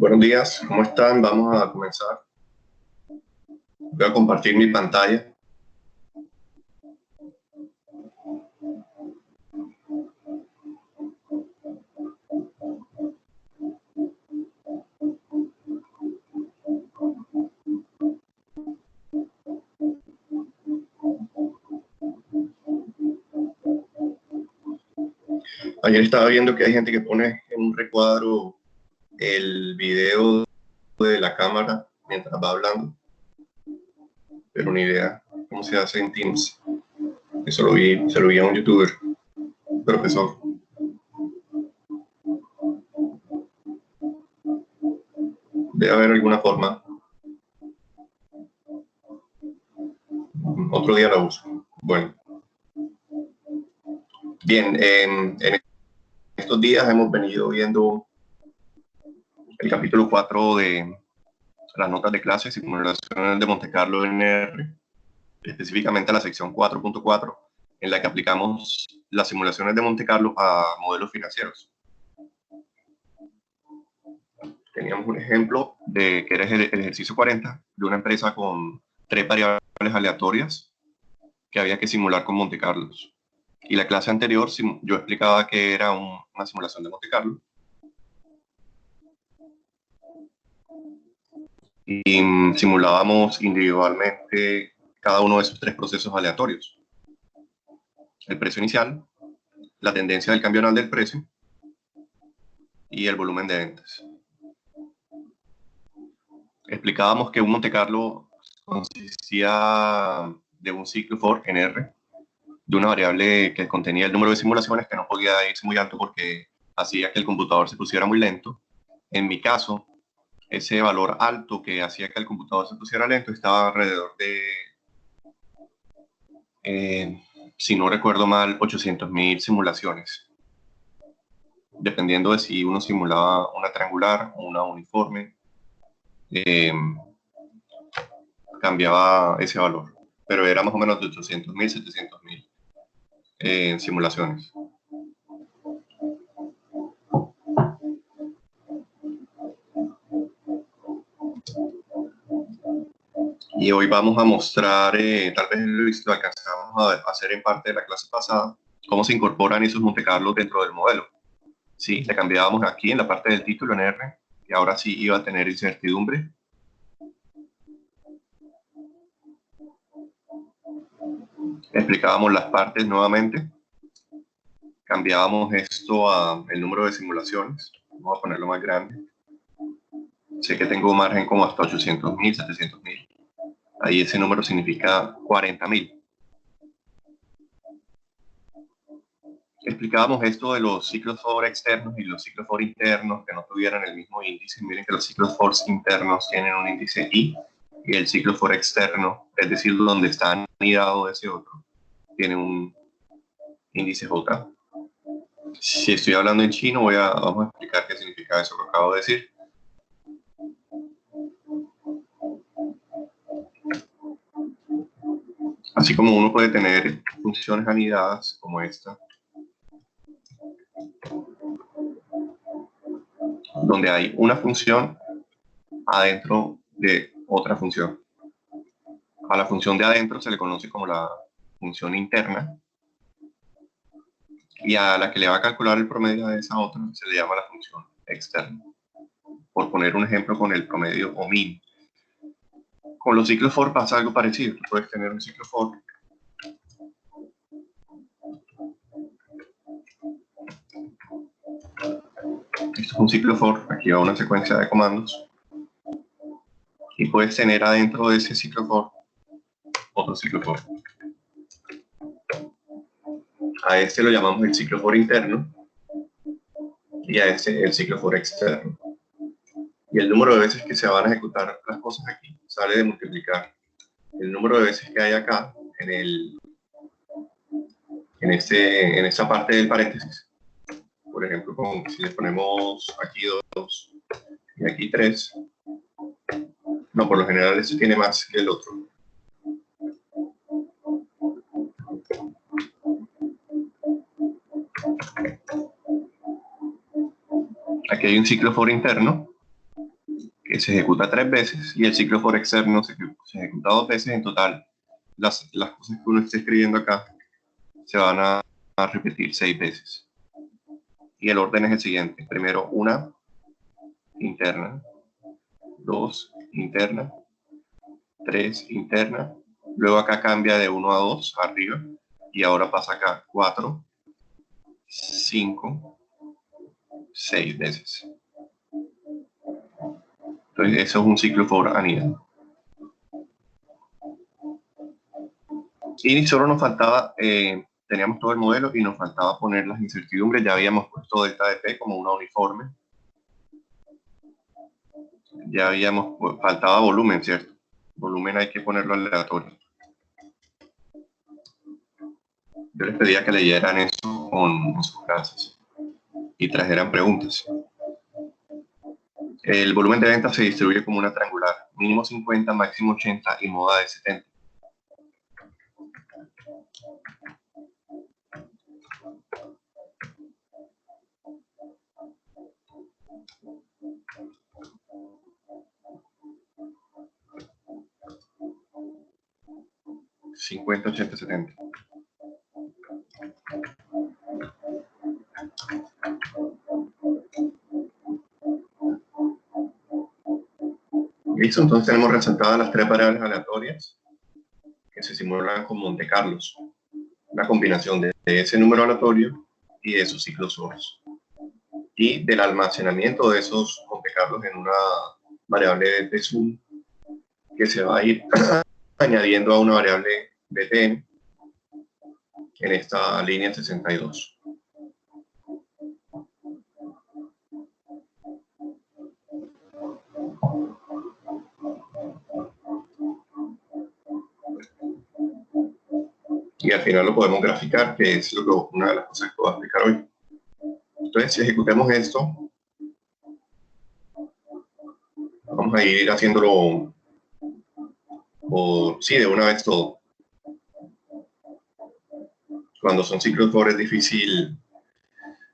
Buenos días, ¿cómo están? Vamos a comenzar. Voy a compartir mi pantalla. Ayer estaba viendo que hay gente que pone en un recuadro el video de la cámara mientras va hablando, pero ni idea cómo se hace en Teams. Eso se lo vi a un youtuber, profesor. Debe haber alguna forma. Otro día la uso. Bueno. Bien, en estos días hemos venido viendo el capítulo 4 de las notas de clase, simulaciones de Monte Carlo en R, específicamente la sección 4.4, en la que aplicamos las simulaciones de Monte Carlo a modelos financieros. Teníamos un ejemplo que era el ejercicio 40 de una empresa con 3 variables aleatorias que había que simular con Monte Carlo. Y la clase anterior yo explicaba que era una simulación de Monte Carlo. Y simulábamos individualmente cada uno de esos 3 procesos aleatorios. El precio inicial, la tendencia del cambio anual del precio y el volumen de ventas. Explicábamos que un Monte Carlo consistía de un ciclo for en R, de una variable que contenía el número de simulaciones, que no podía irse muy alto porque hacía que el computador se pusiera muy lento. En mi caso, ese valor alto que hacía que el computador se pusiera lento estaba alrededor de, si no recuerdo mal, 800.000 simulaciones, dependiendo de si uno simulaba una triangular o una uniforme. Cambiaba ese valor, pero era más o menos de 800.000, 700.000 simulaciones. Y hoy vamos a mostrar, tal vez lo alcanzamos a hacer en parte de la clase pasada, cómo se incorporan esos Monte Carlo dentro del modelo. Sí, le cambiábamos aquí en la parte del título en R, y ahora sí iba a tener incertidumbre. Explicábamos las partes nuevamente. Cambiábamos esto a el número de simulaciones. Vamos a ponerlo más grande. Sé que tengo margen como hasta 800.000, 700.000. Ahí ese número significa 40.000. Explicábamos esto de los ciclos for externos y los ciclos for internos que no tuvieran el mismo índice. Miren que los ciclos for internos tienen un índice I y el ciclo for externo, es decir, donde está anidado ese otro, tiene un índice J. Si estoy hablando en chino, vamos a explicar qué significa eso que acabo de decir. Así como uno puede tener funciones anidadas como esta, donde hay una función adentro de otra función. A la función de adentro se le conoce como la función interna, y a la que le va a calcular el promedio de esa otra se le llama la función externa. Por poner un ejemplo con el promedio o min. Con los ciclos for pasa algo parecido. Tú puedes tener un ciclo for esto es un ciclo for, aquí va una secuencia de comandos, y puedes tener adentro de ese ciclo for otro ciclo for. A este lo llamamos el ciclo for interno y a este el ciclo for externo. Y el número de veces que se van a ejecutar las cosas aquí sale de multiplicar el número de veces que hay acá en esta parte del paréntesis. Por ejemplo, si le ponemos aquí 2 y aquí 3, no, por lo general este tiene más que el otro. Aquí hay un ciclo for interno que se ejecuta 3 veces, y el ciclo for externo se ejecuta 2 veces. En total, las cosas que uno esté escribiendo acá se van a repetir 6 veces. Y el orden es el siguiente: primero una interna, 2 interna, 3 interna, luego acá cambia de 1 a 2 arriba, y ahora pasa acá 4, 5, 6 veces. Entonces eso es un ciclo for anidado. Y solo nos faltaba, teníamos todo el modelo y nos faltaba poner las incertidumbres. Ya habíamos puesto delta de P como una uniforme. Ya habíamos, faltaba volumen, ¿cierto? Volumen hay que ponerlo aleatorio. Yo les pedía que leyeran eso en sus clases y trajeran preguntas. El volumen de venta se distribuye como una triangular: mínimo 50, máximo 80 y moda de 70. $50, 80, 70. Listo, entonces tenemos resaltadas las 3 variables aleatorias que se simulan con Monte Carlos, una combinación de ese número aleatorio y de sus ciclos solos, y del almacenamiento de esos Monte Carlos en una variable de sum que se va a ir añadiendo a una variable btn en esta línea 62. Y al final lo podemos graficar, que es una de las cosas que voy a explicar hoy. Entonces, si ejecutemos esto, vamos a ir haciéndolo de una vez todo. Cuando son ciclos for es difícil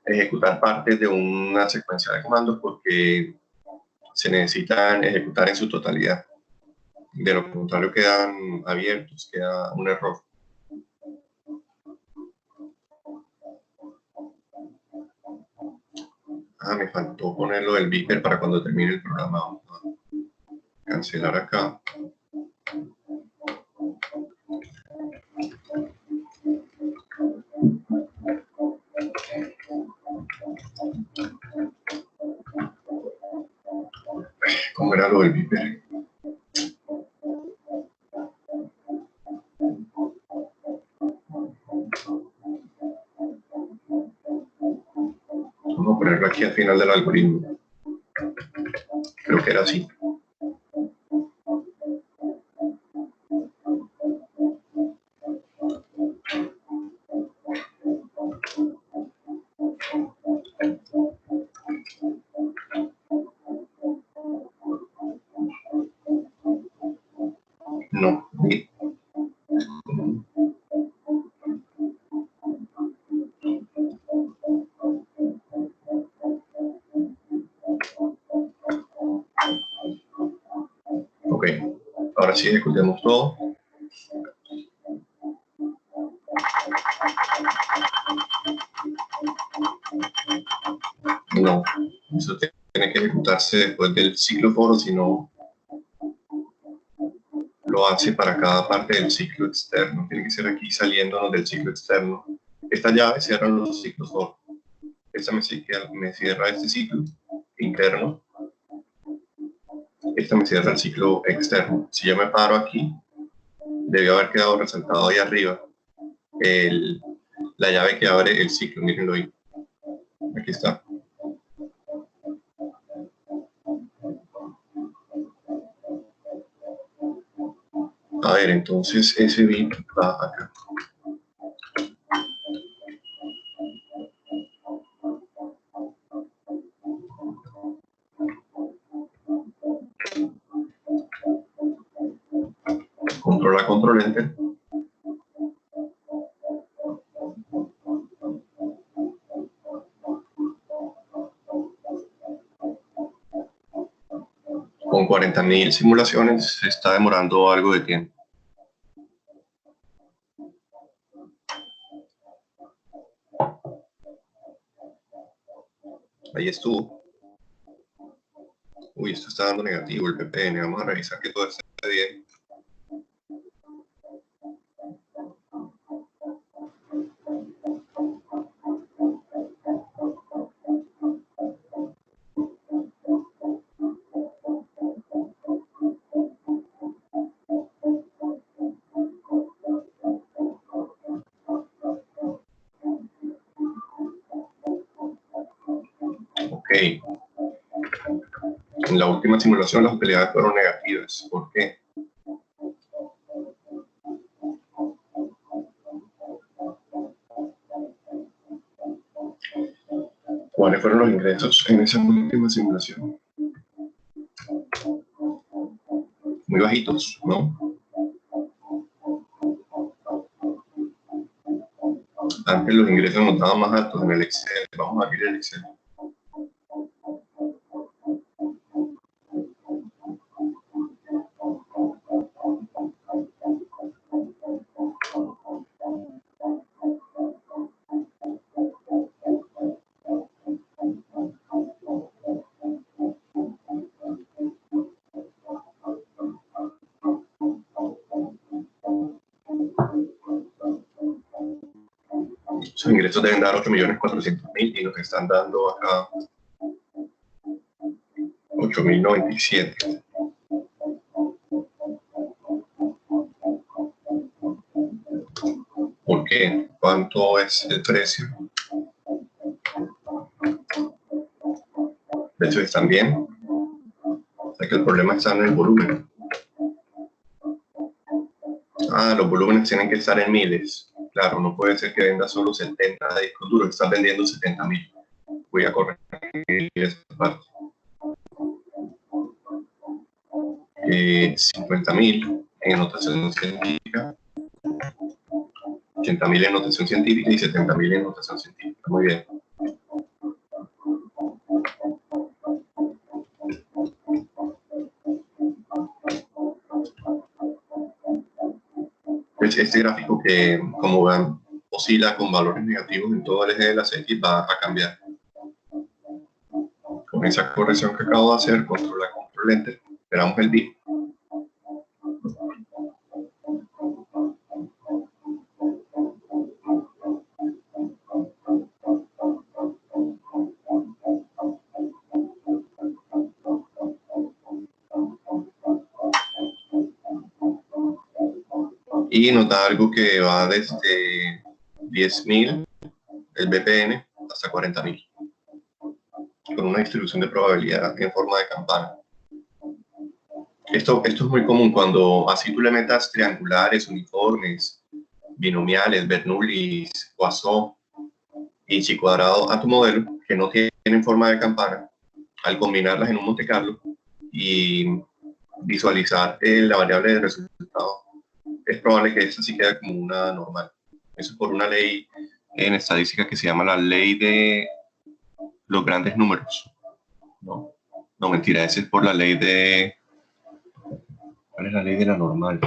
ejecutar partes de una secuencia de comandos porque se necesitan ejecutar en su totalidad. De lo contrario quedan abiertos, queda un error. Me faltó ponerlo del beeper para cuando termine el programa. Vamos a cancelar acá. ¿Cómo era lo del beeper? Vamos a ponerlo aquí al final del algoritmo. Creo que era así. No. Ok, ahora sí ejecutemos todo. No, eso tiene que ejecutarse después del ciclo for, si no lo hace para cada parte del ciclo externo. Tiene que ser aquí saliéndonos del ciclo externo. Esta llave cierra los ciclos for. Esta me cierra este ciclo interno. Esta me cierra el ciclo externo. Si yo me paro aquí, debió haber quedado resaltado ahí arriba la llave que abre el ciclo. Mírenlo ahí. Aquí está. A ver, entonces ese bit va acá. Control enter. 40.000 simulaciones se está demorando algo de tiempo. Ahí estuvo. Uy, esto está dando negativo el VPN. Vamos a revisar que todo esté bien. En la última simulación las utilidades fueron negativas. ¿Por qué? ¿Cuáles fueron los ingresos en esa última simulación? Muy bajitos, ¿no? Antes los ingresos nos daban más altos en el Excel. Vamos a abrir el Excel. Sus ingresos deben dar 8.400.000 y nos están dando acá 8.097. ¿Por qué? ¿Cuánto es el precio? ¿Precios están bien? O sea que el problema está en el volumen. Ah, los volúmenes tienen que estar en miles. Claro, no puede ser que venda solo 70 de discos duros, están vendiendo 70.000. Voy a corregir esa parte. 50.000 en notación científica, 80.000 en notación científica y 70.000 en notación científica. Muy bien. Pues este gráfico que, como ven, oscila con valores negativos en todo el eje de las X va a cambiar. Con esa corrección que acabo de hacer, control enter, esperamos el dip. Y nos da algo que va desde 10.000, el VPN, hasta 40.000, con una distribución de probabilidad en forma de campana. Esto es muy común cuando así tú le metas triangulares, uniformes, binomiales, Bernoullis, Poisson y chi cuadrado a tu modelo, que no tienen forma de campana, al combinarlas en un Monte Carlo y visualizar la variable de resultado, es probable que esta sí quede como una normal. Eso es por una ley en estadística que se llama la ley de los grandes números. No, mentira, esa es por la ley de... ¿Cuál es la ley de la normal?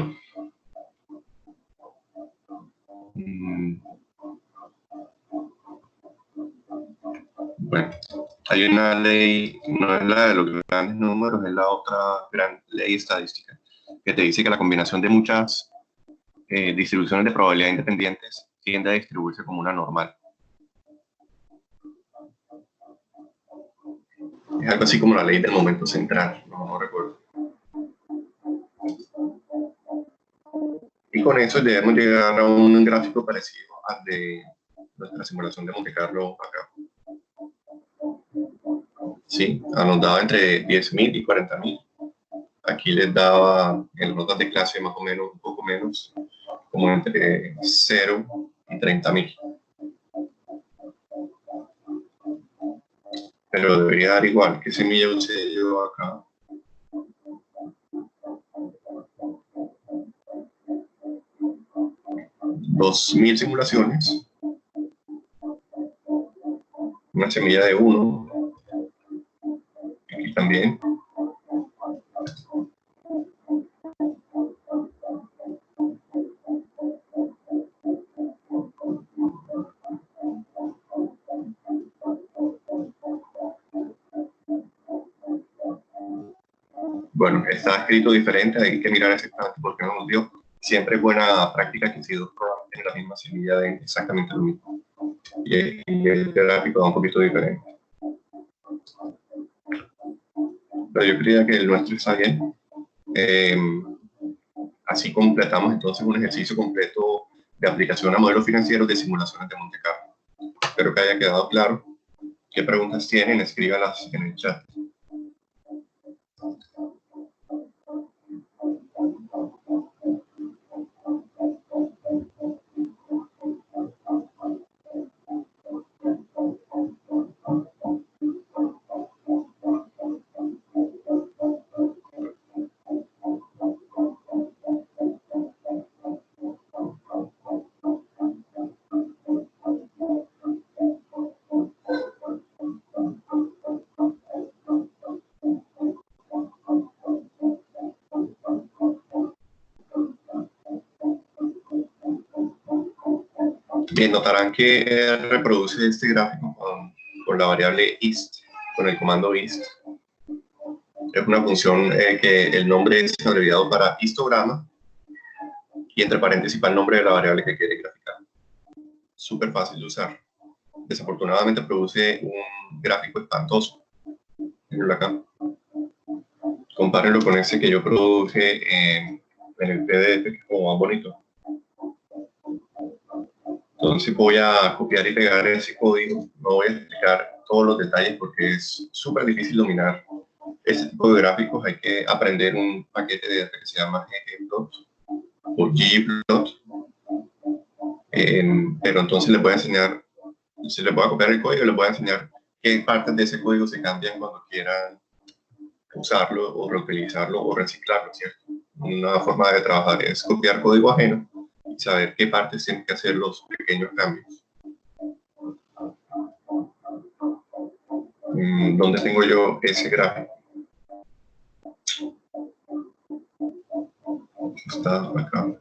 Bueno, hay una ley, no es la de los grandes números, es la otra gran ley estadística, que te dice que la combinación de muchas distribuciones de probabilidad independientes tiende a distribuirse como una normal. Es algo así como la ley del momento central, no recuerdo. Y con eso debemos llegar a un gráfico parecido al de nuestra simulación de Monte Carlo acá. Sí, nos daba entre 10.000 y 40.000. Aquí les daba en notas de clase más o menos, un poco menos, como entre 0 y 30.000. Pero debería dar igual. ¿Qué semilla usé yo acá? $2.000 simulaciones. Una semilla de 1. Aquí también. Bueno, está escrito diferente, hay que mirar exactamente por qué no nos dio. Siempre es buena práctica que si dos programas tienen la misma semilla den exactamente lo mismo. Y el gráfico da un poquito diferente. Pero yo creía que el nuestro está bien. Así completamos entonces un ejercicio completo de aplicación a modelos financieros de simulaciones de Monte Carlo. Espero que haya quedado claro. ¿Qué preguntas tienen? Escríbalas en el chat. Bien, notarán que reproduce este gráfico con la variable ist, con el comando ist. Es una función que el nombre es abreviado para histograma y entre paréntesis para el nombre de la variable que quiere graficar. Súper fácil de usar. Desafortunadamente produce un gráfico espantoso. Mírenlo acá. Compárenlo con ese que yo produje en el PDF, que es como más bonito. Entonces voy a copiar y pegar ese código. No voy a explicar todos los detalles porque es súper difícil dominar este tipo de gráficos. Hay que aprender un paquete de que se llama ggplot o gplot. Pero entonces les voy a enseñar, si les voy a copiar el código, les voy a enseñar qué partes de ese código se cambian cuando quieran usarlo o reutilizarlo o reciclarlo, ¿cierto? Una forma de trabajar es copiar código ajeno y saber qué partes tienen que hacer los pequeños cambios. ¿Dónde tengo yo ese gráfico? Está acá.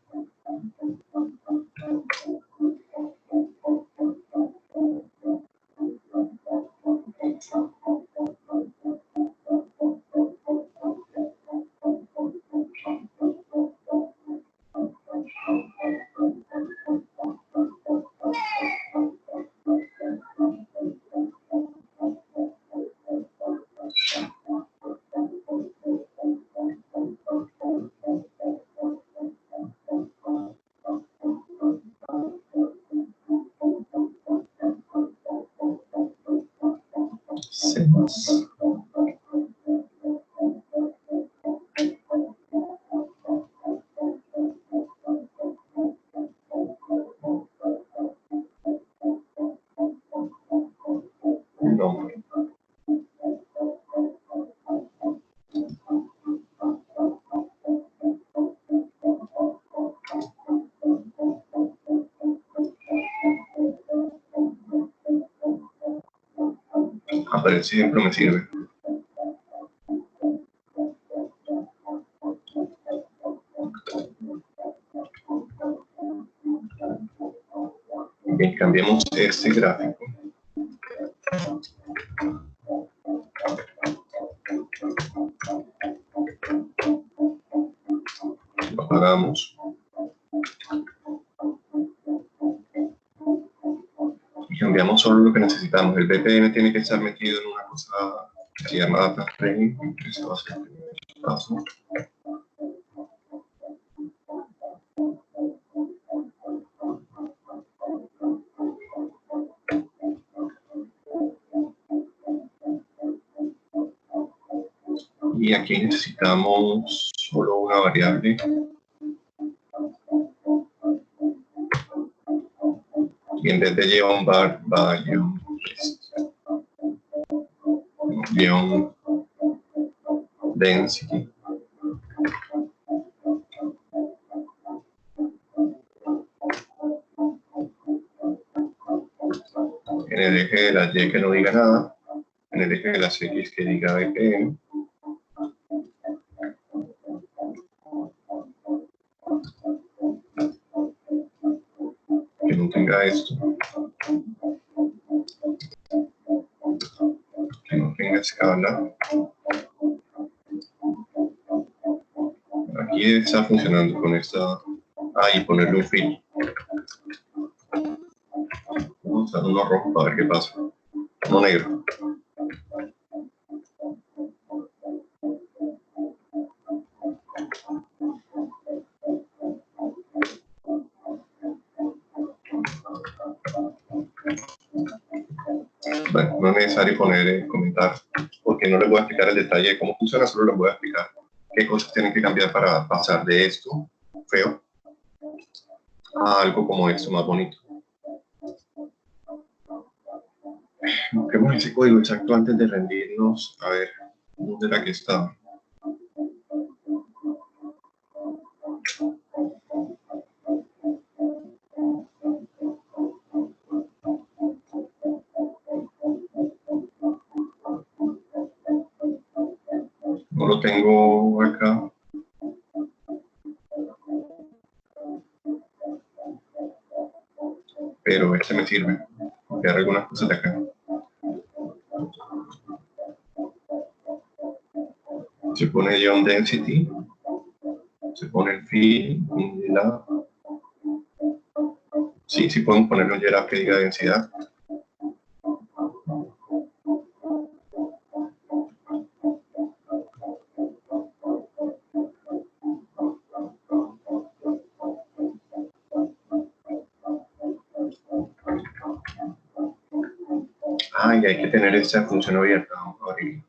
No. Pero siempre me sirve. Bien, cambiemos este gráfico. Lo apagamos. Y cambiamos solo lo que necesitamos. El BPM tiene que estar metido en una cosa llamada pathframe. Eso va a ser el primer paso. Y aquí necesitamos solo una variable. Y en vez de guión bar, va guión list. Guión density. En el eje de la Y que no diga nada. En el eje de las X que diga BPM. Que no tenga esto. Que no tenga escala. Y está funcionando con esta. Y ponerle un fill. Vamos a usar uno rojo para ver qué pasa. Uno negro. Bueno, no es necesario poner comentar, porque no les voy a explicar el detalle de cómo funciona, solo les voy a explicar qué cosas tienen que cambiar para pasar de esto feo a algo como esto más bonito. Busquemos ese código exacto antes de rendirnos. A ver, ¿dónde era que estaba? No lo tengo acá. Pero este me sirve. Copiar algunas cosas de acá. Se pone John Density. Se pone el fill, un gelado. Sí, sí podemos ponerle un gelado que diga densidad. Y hay que tener esta función abierta. Vamos a abrir.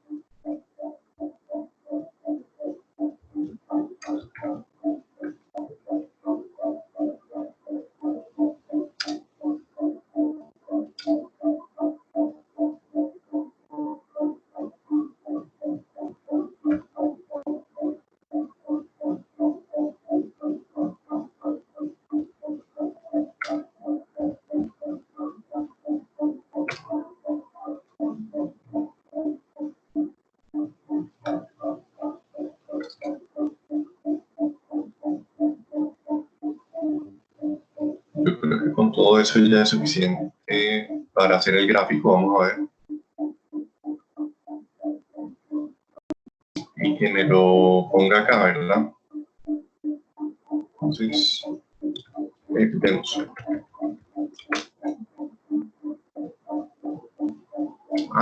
Yo creo que con todo eso ya es suficiente para hacer el gráfico. Vamos a ver. Y que me lo ponga acá, ¿verdad? Entonces, ejecutemos.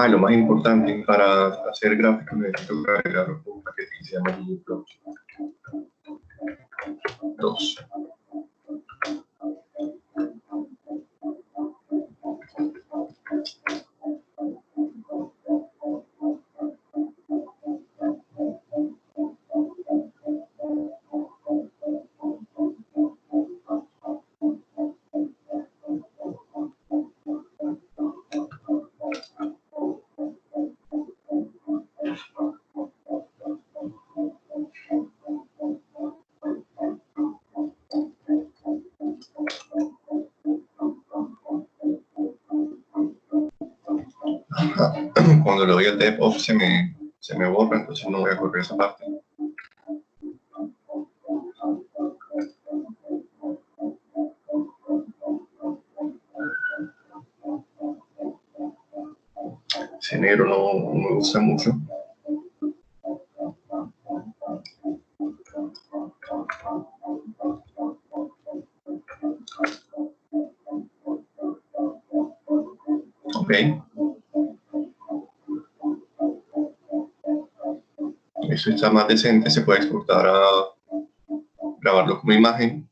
Lo más importante, para hacer gráficos necesito agregar un paquete que se llama ggplot 2. Cuando le doy el dev off se me borra, entonces no voy a correr esa parte. Ese negro no me gusta mucho. Ok. Eso está más decente, se puede exportar a grabarlo como imagen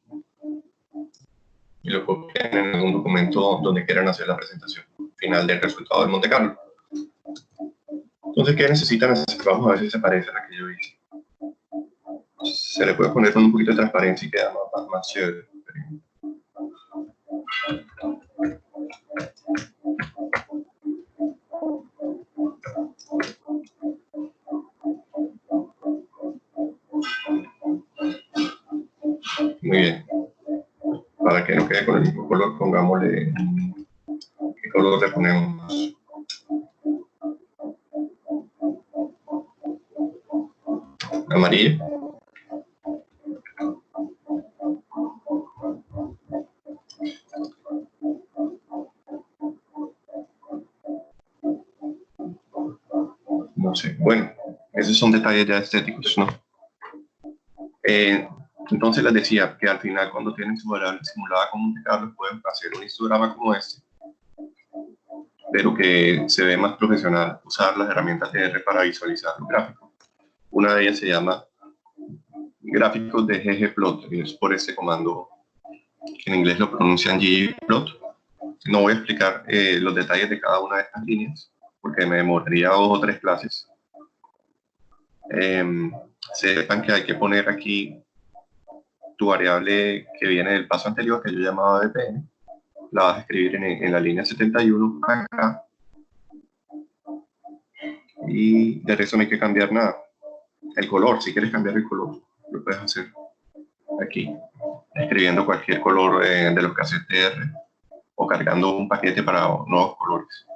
y lo copian en algún documento donde quieran hacer la presentación final del resultado del Monte Carlo. Entonces, ¿qué necesitan hacer? Vamos a ver si se parece a la que yo hice. Se le puede poner un poquito de transparencia y queda más chévere. Muy bien. Para que no quede con el mismo color, pongámosle... ¿Qué color le ponemos? Amarillo. No sé. Bueno, esos son detalles ya estéticos, ¿no? Entonces les decía que al final, cuando tienen su variable simulada con Monte Carlo, pueden hacer un histograma como este, pero que se ve más profesional usar las herramientas de R para visualizar los gráficos. Una de ellas se llama gráficos de ggplot, y es por ese comando que en inglés lo pronuncian ggplot. No voy a explicar los detalles de cada una de estas líneas, porque me demoraría 2 o 3 clases. Sepan que hay que poner aquí tu variable que viene del paso anterior, que yo llamaba dpn, la vas a escribir en la línea 71 acá, y de resto no hay que cambiar nada. El color, si quieres cambiar el color, lo puedes hacer aquí, escribiendo cualquier color de los cassettes de R, o cargando un paquete para nuevos colores.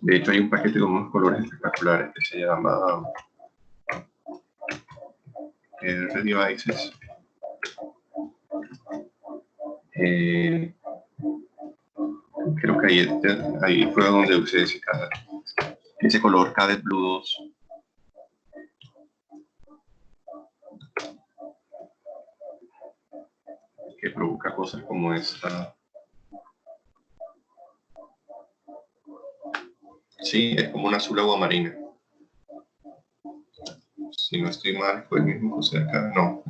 De hecho, hay un paquete con unos colores espectaculares que se llama R Devices. Creo que ahí fue donde usé ese color Cadet Blue 2. Que provoca cosas como esta. Sí, es como un azul agua marina. Si no estoy mal, fue el mismo que acá. No,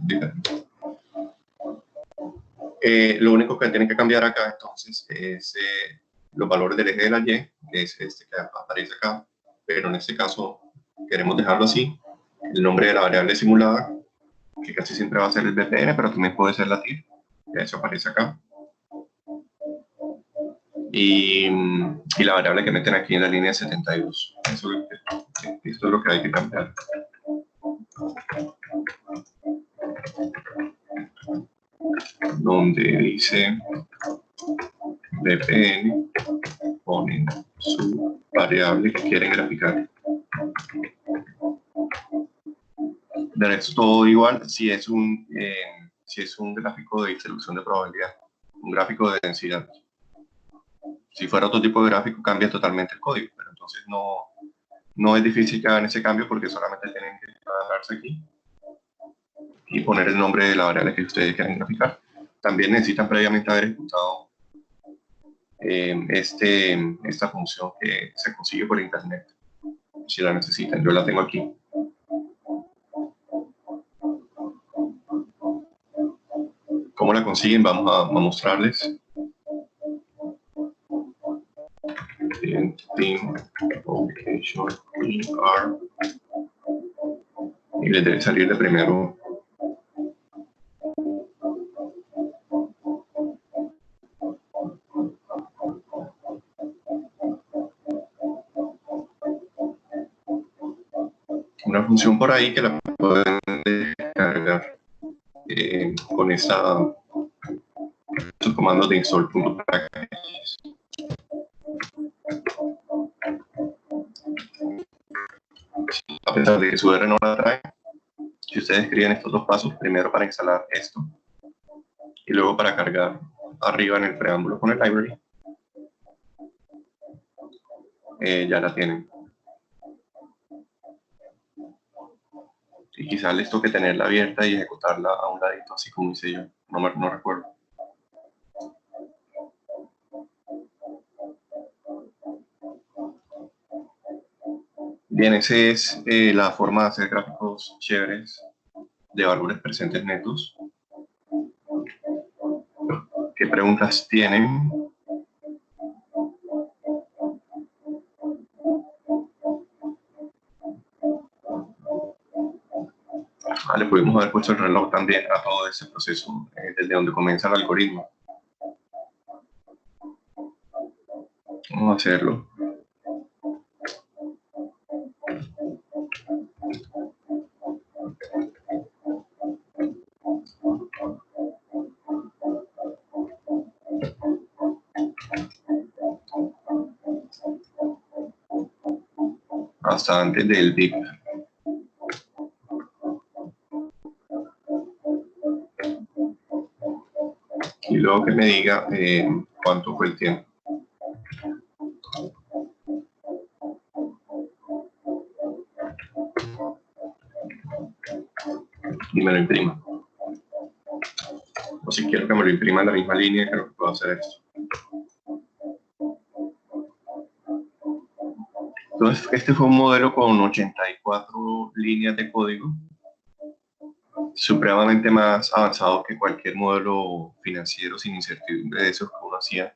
lo único que tienen que cambiar acá entonces es los valores del eje de la Y, que es este que aparece acá, pero en este caso queremos dejarlo así. El nombre de la variable simulada, que casi siempre va a ser el BPN, pero también puede ser la TIR, que eso aparece acá. Y la variable que meten aquí en la línea 72. Esto es lo que hay que cambiar. Donde dice BPN, ponen su variable que quieren graficar. De resto todo igual. Si es un gráfico de distribución de probabilidad, un gráfico de densidad. Si fuera otro tipo de gráfico, cambia totalmente el código, pero entonces no es difícil que hagan ese cambio, porque solamente tienen que agarrarse aquí y poner el nombre de la variable que ustedes quieren graficar. También necesitan previamente haber ejecutado esta función que se consigue por internet, si la necesitan. Yo la tengo aquí. ¿Cómo la consiguen? Vamos a mostrarles. Y les debe salir de primero una función por ahí que la pueden descargar con estos comandos de install.packages. A pesar de que su R no la trae, si ustedes escriben estos dos pasos, primero para instalar esto y luego para cargar arriba en el preámbulo con el library, ya la tienen. Y quizás les toque tenerla abierta y ejecutarla a un ladito, así como hice yo. No recuerdo. Bien, esa es la forma de hacer gráficos chéveres de valores presentes netos. ¿Qué preguntas tienen? Le pudimos haber puesto el reloj también a todo ese proceso, desde donde comienza el algoritmo. Vamos a hacerlo. Hasta antes del bip. Y luego que me diga cuánto fue el tiempo. y me lo imprima. O si quiero que me lo imprima en la misma línea, creo que puedo hacer esto. Entonces, este fue un modelo con 84 líneas de código, supremamente más avanzado que cualquier modelo financiero sin incertidumbre de esos que uno hacía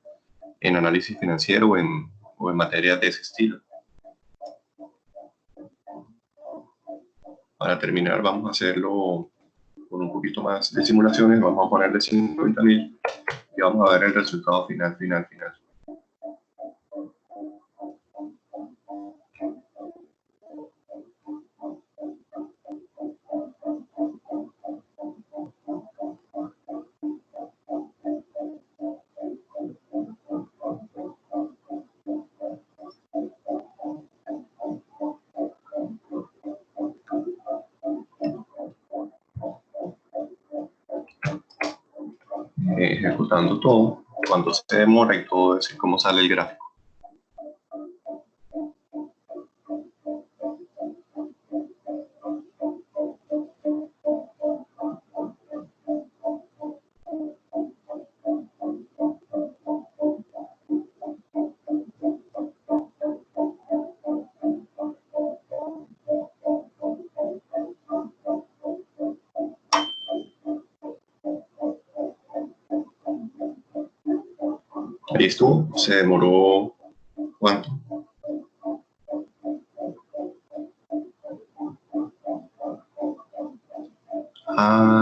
en análisis financiero o en materias de ese estilo. Para terminar, vamos a hacerlo con un poquito más de simulaciones. Vamos a ponerle 50.000 y vamos a ver el resultado final. Ejecutando todo, cuando se demora y todo eso, y cómo sale el gráfico. Ahí estuvo, se demoró, ¿cuánto?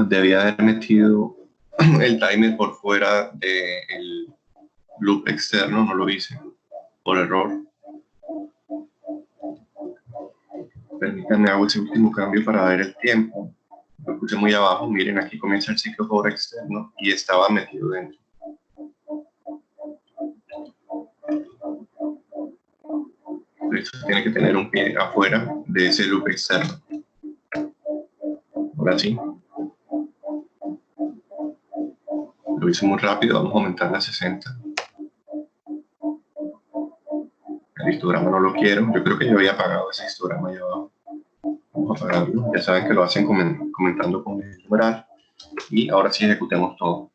Debía haber metido el timer por fuera del loop externo, no lo hice, por error. Permítanme, hago ese último cambio para ver el tiempo. Lo puse muy abajo, miren, aquí comienza el ciclo for externo y estaba metido dentro. Esto tiene que tener un pie afuera de ese loop externo. Ahora sí. Lo hice muy rápido, vamos a aumentar a 60. El histograma no lo quiero, yo creo que yo había apagado ese histograma ahí abajo. Vamos a apagarlo, ya saben que lo hacen comentando con el numeral. Y ahora sí ejecutemos todo.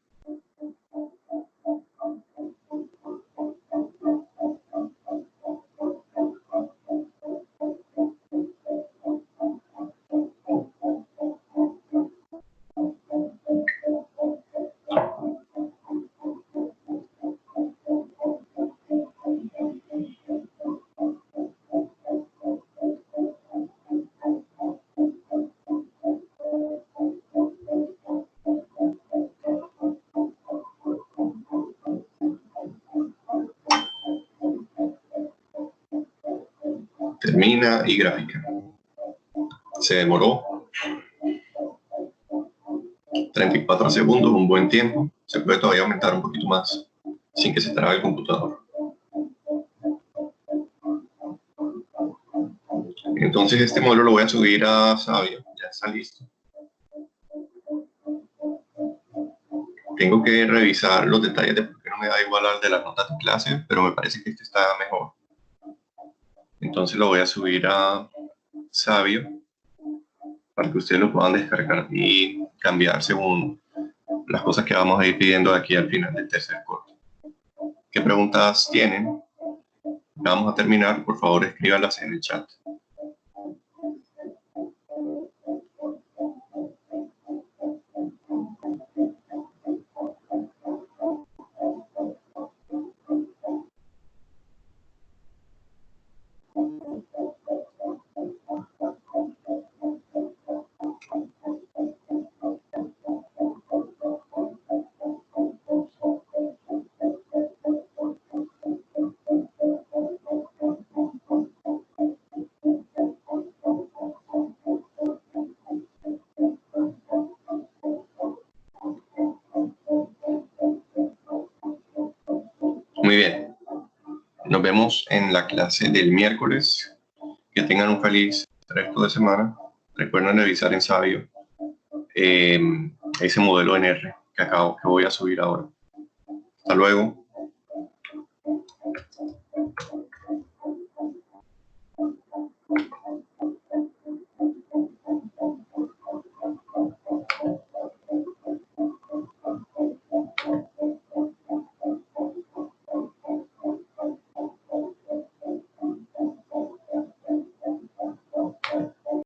Termina y gráfica. Se demoró 34 segundos, un buen tiempo. Se puede todavía aumentar un poquito más sin que se trabe el computador. Entonces este modelo lo voy a subir a Sabio, ya está listo. Tengo que revisar los detalles de por qué no me da igual al de las notas de clase, pero me parece que este está mejor. Entonces lo voy a subir a Sabio para que ustedes lo puedan descargar y cambiar según las cosas que vamos a ir pidiendo de aquí al final del tercer corte. ¿Qué preguntas tienen? Vamos a terminar, por favor escríbanlas en el chat. Muy bien, nos vemos en la clase del miércoles. Que tengan un feliz resto de semana. Recuerden revisar en Sabio ese modelo en R que voy a subir ahora. Hasta luego.